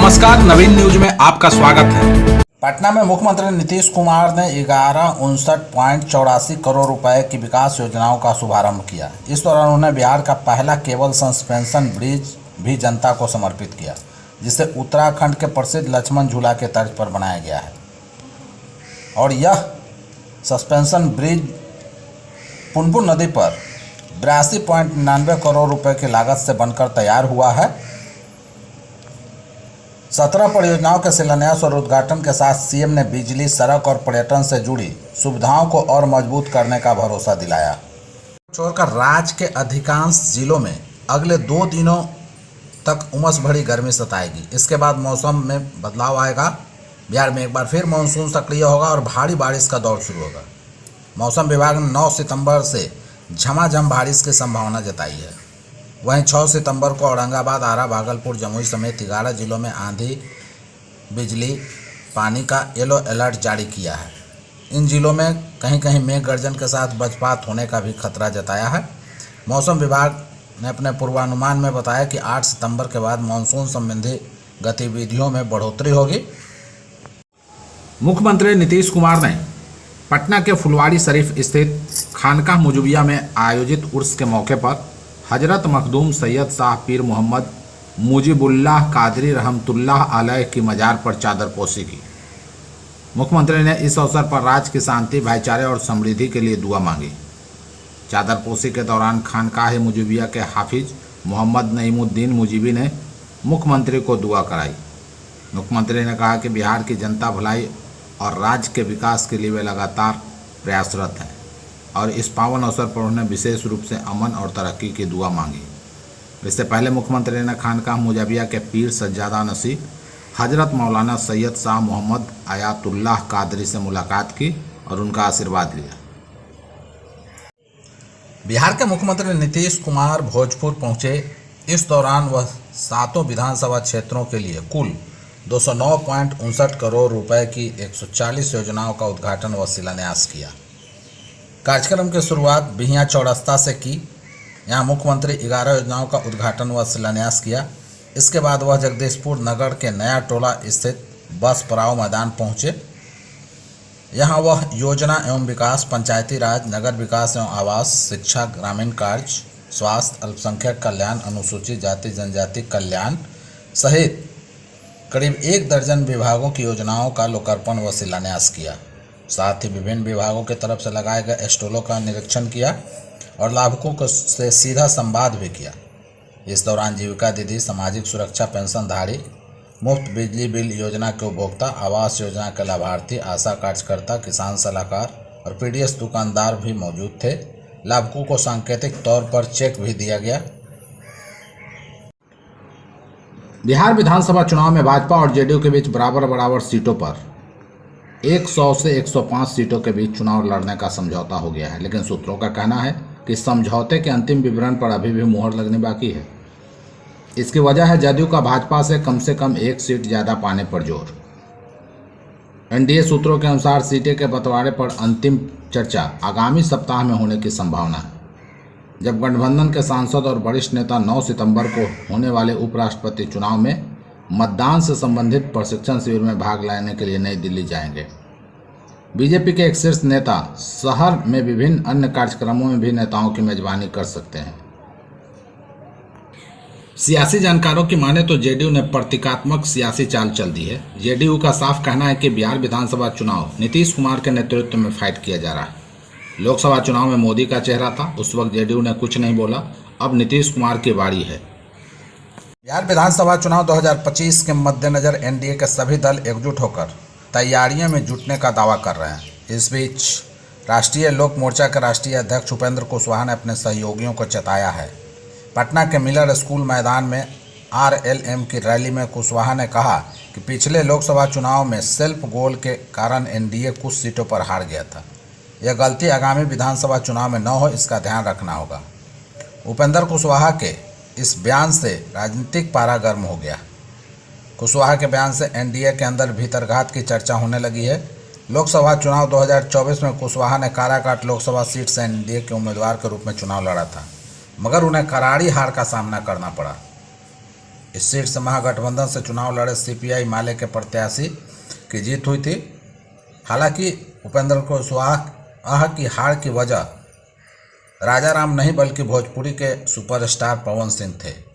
नमस्कार, नवीन न्यूज में आपका स्वागत है। पटना में मुख्यमंत्री नीतीश कुमार ने 1159.84 करोड़ रुपए की विकास योजनाओं का शुभारंभ किया। इस दौरान उन्होंने बिहार का पहला केबल सस्पेंशन ब्रिज भी जनता को समर्पित किया, जिसे उत्तराखंड के प्रसिद्ध लक्ष्मण झूला के तर्ज पर बनाया गया है। और यह सस्पेंशन ब्रिज पुनपुन नदी पर 82.99 करोड़ रुपए की लागत से बनकर तैयार हुआ है। 17 परियोजनाओं के शिलान्यास और उद्घाटन के साथ सीएम ने बिजली, सड़क और पर्यटन से जुड़ी सुविधाओं को और मजबूत करने का भरोसा दिलाया। छोड़कर राज्य के अधिकांश जिलों में अगले 2 दिनों तक उमस भरी गर्मी सताएगी। इसके बाद मौसम में बदलाव आएगा। बिहार में एक बार फिर मानसून सक्रिय होगा और भारी बारिश का दौर शुरू होगा। मौसम विभाग ने 9 सितंबर से झमाझम बारिश की संभावना जताई है। वहीं 6 सितंबर को औरंगाबाद, आरा, भागलपुर, जमुई समेत 11 जिलों में आंधी, बिजली, पानी का येलो अलर्ट जारी किया है। इन जिलों में कहीं कहीं मेघ गर्जन के साथ वज्रपात होने का भी खतरा जताया है। मौसम विभाग ने अपने पूर्वानुमान में बताया कि 8 सितंबर के बाद मानसून संबंधी गतिविधियों में बढ़ोतरी होगी। मुख्यमंत्री नीतीश कुमार ने पटना के फुलवारी शरीफ स्थित खानकाह मुजुबिया में आयोजित उर्स के मौके पर हजरत मखदूम सैयद शाह पीर मोहम्मद मुजीबुल्लाह कादरी रहमतुल्लाह अलैह की मजार पर चादरपोशी की। मुख्यमंत्री ने इस अवसर पर राज्य की शांति, भाईचारे और समृद्धि के लिए दुआ मांगी। चादरपोशी के दौरान खानकाह मुजुबिया के हाफिज मोहम्मद नईमुद्दीन मुजीबी ने मुख्यमंत्री को दुआ कराई। मुख्यमंत्री ने कहा कि बिहार की जनता भलाई और राज्य के विकास के लिए वे लगातार प्रयासरत हैं और इस पावन अवसर पर उन्होंने विशेष रूप से अमन और तरक्की की दुआ मांगी। इससे पहले मुख्यमंत्री ने खानकाह मुजाबिया के पीर सज्जादा नसीब हजरत मौलाना सैयद शाह मोहम्मद आयातुल्लाह कादरी से मुलाकात की और उनका आशीर्वाद लिया। बिहार के मुख्यमंत्री नीतीश कुमार भोजपुर पहुंचे। इस दौरान वह 7 विधानसभा क्षेत्रों के लिए कुल 209.59 करोड़ रुपए की 140 योजनाओं का उद्घाटन व शिलान्यास किया। कार्यक्रम की शुरुआत बिहिया चौरस्ता से की। यहां मुख्यमंत्री 11 योजनाओं का उद्घाटन व शिलान्यास किया। इसके बाद वह जगदीशपुर नगर के नया टोला स्थित बस पड़ाव मैदान पहुंचे। यहां वह योजना एवं विकास, पंचायती राज, नगर विकास एवं आवास, शिक्षा, ग्रामीण कार्य, स्वास्थ्य, अल्पसंख्यक कल्याण, अनुसूचित जाति जनजाति कल्याण सहित करीब 1 दर्जन विभागों की योजनाओं का लोकार्पण व शिलान्यास किया। साथ ही विभिन्न विभागों की तरफ से लगाए गए स्टॉलों का निरीक्षण किया और लाभुकों से सीधा संवाद भी किया। इस दौरान जीविका दीदी, सामाजिक सुरक्षा पेंशनधारी, मुफ्त बिजली बिल योजना के उपभोक्ता, आवास योजना के लाभार्थी, आशा कार्यकर्ता, किसान सलाहकार और पीडीएस दुकानदार भी मौजूद थे। लाभुकों को सांकेतिक तौर पर चेक भी दिया गया। बिहार विधानसभा चुनाव में भाजपा और जेडीयू के बीच बराबर सीटों पर 100 से 105 सीटों के बीच चुनाव लड़ने का समझौता हो गया है, लेकिन सूत्रों का कहना है कि समझौते के अंतिम विवरण पर अभी भी मुहर लगनी बाकी है। इसकी वजह है जदयू का भाजपा से कम 1 सीट ज़्यादा पाने पर जोर। एनडीए सूत्रों के अनुसार सीटें के बंटवारे पर अंतिम चर्चा आगामी सप्ताह में होने की संभावना है, जब गठबंधन के सांसद और वरिष्ठ नेता 9 सितंबर को होने वाले उपराष्ट्रपति चुनाव में मतदान से संबंधित प्रशिक्षण शिविर में भाग लेने के लिए नई दिल्ली जाएंगे। बीजेपी के एक शीर्ष नेता शहर में विभिन्न अन्य कार्यक्रमों में भी नेताओं की मेजबानी कर सकते हैं। सियासी जानकारों की माने तो जेडीयू ने प्रतीकात्मक सियासी चाल चल दी है। जेडीयू का साफ कहना है कि बिहार विधानसभा चुनाव नीतीश कुमार के नेतृत्व में फाइट किया जा रहा है। लोकसभा चुनाव में मोदी का चेहरा था, उस वक्त जेडीयू ने कुछ नहीं बोला। अब नीतीश कुमार की बारी है। बिहार विधानसभा चुनाव 2025 के मद्देनजर एनडीए के सभी दल एकजुट होकर तैयारियों में जुटने का दावा कर रहे हैं। इस बीच राष्ट्रीय लोक मोर्चा के राष्ट्रीय अध्यक्ष उपेंद्र कुशवाहा ने अपने सहयोगियों को चेताया है। पटना के मिलर स्कूल मैदान में आरएलएम की रैली में कुशवाहा ने कहा कि पिछले लोकसभा चुनाव में सेल्फ गोल के कारण एनडीए कुछ सीटों पर हार गया था। यह गलती आगामी विधानसभा चुनाव में न हो, इसका ध्यान रखना होगा। उपेंद्र कुशवाहा के इस बयान से राजनीतिक पारा गर्म हो गया। कुशवाहा के बयान से एनडीए के अंदर भीतरघात की चर्चा होने लगी है। लोकसभा चुनाव 2024 में कुशवाहा ने काराकाट लोकसभा सीट से एनडीए के उम्मीदवार के रूप में चुनाव लड़ा था, मगर उन्हें करारी हार का सामना करना पड़ा। इस सीट से महागठबंधन से चुनाव लड़े सीपीआई माले के प्रत्याशी की जीत हुई थी। हालांकि उपेंद्र कुशवाहा की हार की वजह राजाराम नहीं बल्कि भोजपुरी के सुपरस्टार पवन सिंह थे।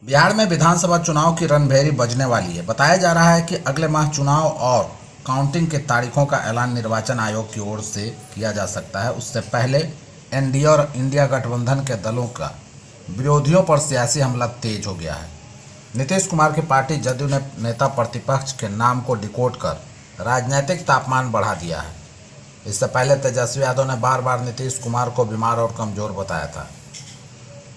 बिहार में विधानसभा चुनाव की रणभेरी बजने वाली है। बताया जा रहा है कि अगले माह चुनाव और काउंटिंग की तारीखों का ऐलान निर्वाचन आयोग की ओर से किया जा सकता है। उससे पहले एनडीए और इंडिया गठबंधन के दलों का विरोधियों पर सियासी हमला तेज हो गया है। नीतीश कुमार की पार्टी जदयू ने नेता प्रतिपक्ष के नाम को डिकोड कर राजनीतिक तापमान बढ़ा दिया है। इससे पहले तेजस्वी यादव ने बार बार नीतीश कुमार को बीमार और कमजोर बताया था।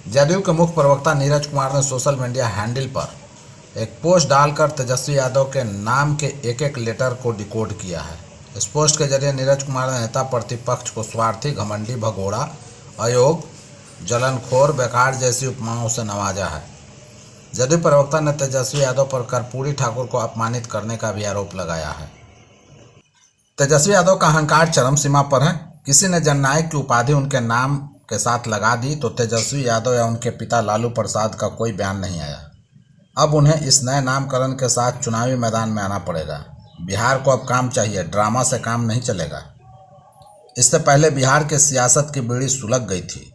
जदयू के मुख्य प्रवक्ता नीरज कुमार ने सोशल मीडिया हैंडल पर एक पोस्ट डालकर तेजस्वी यादव के नाम के एक एक लेटर को डिकोड किया है। इस पोस्ट के जरिए नीरज कुमार ने नेता प्रतिपक्ष को स्वार्थी, घमंडी, भगोड़ा, अयोग्य, जलनखोर, बेकार जैसी उपमाओं से नवाजा है। जदयू प्रवक्ता ने तेजस्वी यादव पर कर्पूरी ठाकुर को अपमानित करने का भी आरोप लगाया है। तेजस्वी यादव का अहंकार चरम सीमा पर है। किसी ने जननायक की उपाधि उनके नाम के साथ लगा दी तो तेजस्वी यादव या उनके पिता लालू प्रसाद का कोई बयान नहीं आया। अब उन्हें इस नए नामकरण के साथ चुनावी मैदान में आना पड़ेगा। बिहार को अब काम चाहिए, ड्रामा से काम नहीं चलेगा। इससे पहले बिहार के सियासत की बीड़ी सुलग गई थी।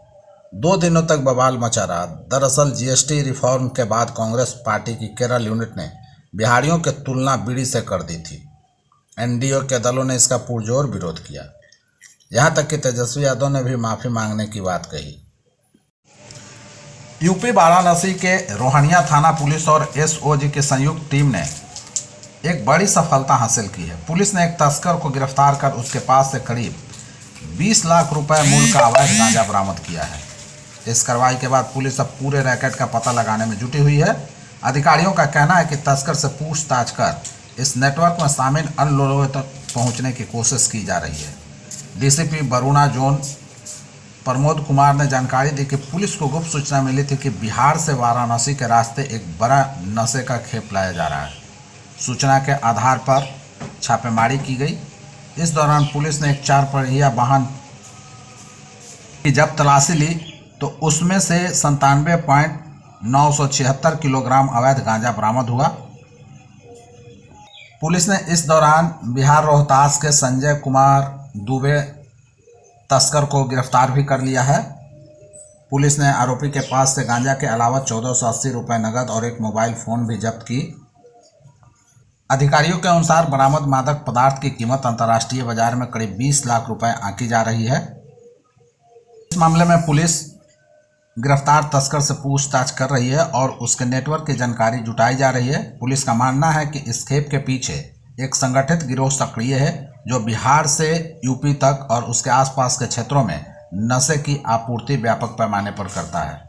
2 दिनों तक बवाल मचा रहा। दरअसल जीएसटी रिफॉर्म के बाद कांग्रेस पार्टी की केरल यूनिट ने बिहारियों की तुलना बीड़ी से कर दी थी। एनडीए के दलों ने इसका पुरजोर विरोध किया। यहाँ तक कि तेजस्वी यादव ने भी माफ़ी मांगने की बात कही। यूपी वाराणसी के रोहनिया थाना पुलिस और एसओजी की संयुक्त टीम ने एक बड़ी सफलता हासिल की है। पुलिस ने एक तस्कर को गिरफ्तार कर उसके पास से करीब 20 लाख रुपए मूल्य का अवैध गांजा बरामद किया है। इस कार्रवाई के बाद पुलिस अब पूरे रैकेट का पता लगाने में जुटी हुई है। अधिकारियों का कहना है कि तस्कर से पूछताछ कर इस नेटवर्क में शामिल अन्य लोगों तक पहुंचने की कोशिश की जा रही है। डीसीपी बरुणा जोन प्रमोद कुमार ने जानकारी दी कि पुलिस को गुप्त सूचना मिली थी कि बिहार से वाराणसी के रास्ते एक बड़ा नशे का खेप लाया जा रहा है। सूचना के आधार पर छापेमारी की गई। इस दौरान पुलिस ने एक 4 पहिया वाहन की जब तलाशी ली तो उसमें से 97.976 किलोग्राम अवैध गांजा बरामद हुआ। पुलिस ने इस दौरान बिहार रोहतास के संजय कुमार दुबे तस्कर को गिरफ्तार भी कर लिया है। पुलिस ने आरोपी के पास से गांजा के अलावा 1480 रुपये नकद और एक मोबाइल फ़ोन भी जब्त की। अधिकारियों के अनुसार बरामद मादक पदार्थ की कीमत अंतर्राष्ट्रीय बाजार में करीब 20 लाख रुपए आंकी जा रही है। इस मामले में पुलिस गिरफ्तार तस्कर से पूछताछ कर रही है और उसके नेटवर्क की जानकारी जुटाई जा रही है। पुलिस का मानना है कि इस खेप के पीछे एक संगठित गिरोह सक्रिय है जो बिहार से यूपी तक और उसके आसपास के क्षेत्रों में नशे की आपूर्ति व्यापक पैमाने पर करता है।